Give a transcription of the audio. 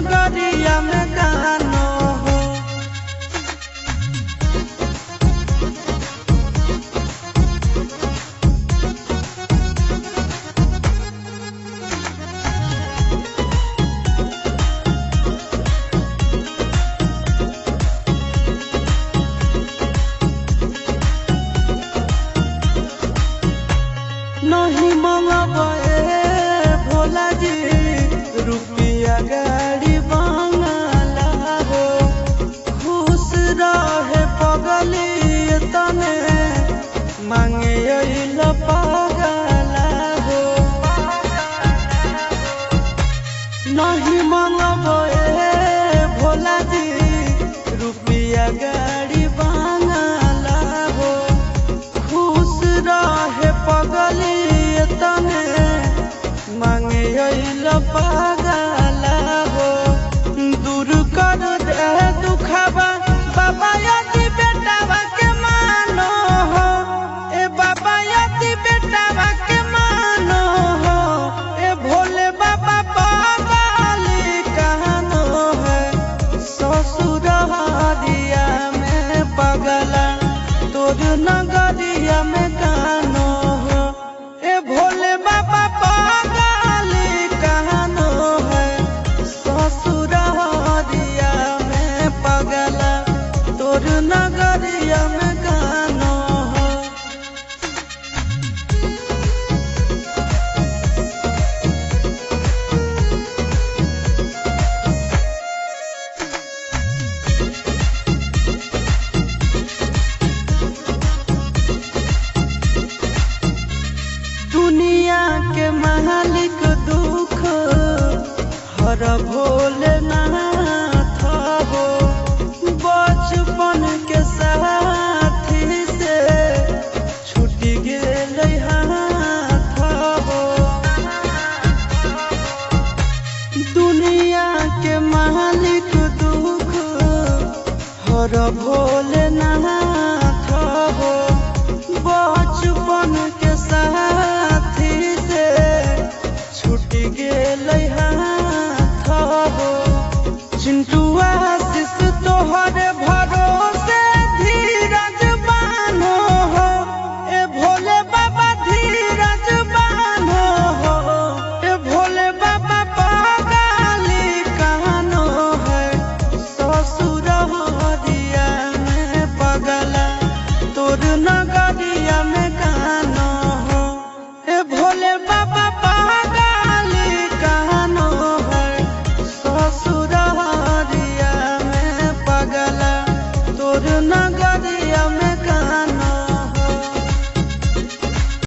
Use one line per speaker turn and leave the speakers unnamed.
नगरिया में गानो हो। नहीं मंगबे भोला जी रुपया गाड़ी बंगला हो। खुश रहे पगली तने मांगे अइल पगला हो। नहीं मंगबे भोला जी रुपया गाड़ी बंगला हो। खुश रहे पगली तने मांगे अइल पगला हो। दूर कर दे दुखबा बाबा यदि बेटावा के मानो हो। ए बाबा यदि बेटावा के मानो हो। ए भोले बाबा पगली कहनो है। ससुर हरिया में पगला तोर नगरिया में गानो हो। ए भोले बाबा पगली कहनो है। ससुर हरिया में पगला तोर नगरिया में गानो हो। दुनिया के मालिक दुख हर भोलेनाथ हो। बचपन के साथी से छूट गेल हाथ हो। दुनिया के मालिक दुख हर भोलेनाथ हो। बचपन के साथी से छूट गेल हाथ हो। चिंटुआ आशीष तोहर भरोसे धीरज बानो हो। ए भोले बाबा धीरज बानो हो। ए भोले बाबा पगली कहनो है। ससुर हरिया में पगला तोर नगरिया में गानो हो। ए भोले बाबा पगली कहनो है। ससुर हरिया में पगला तोर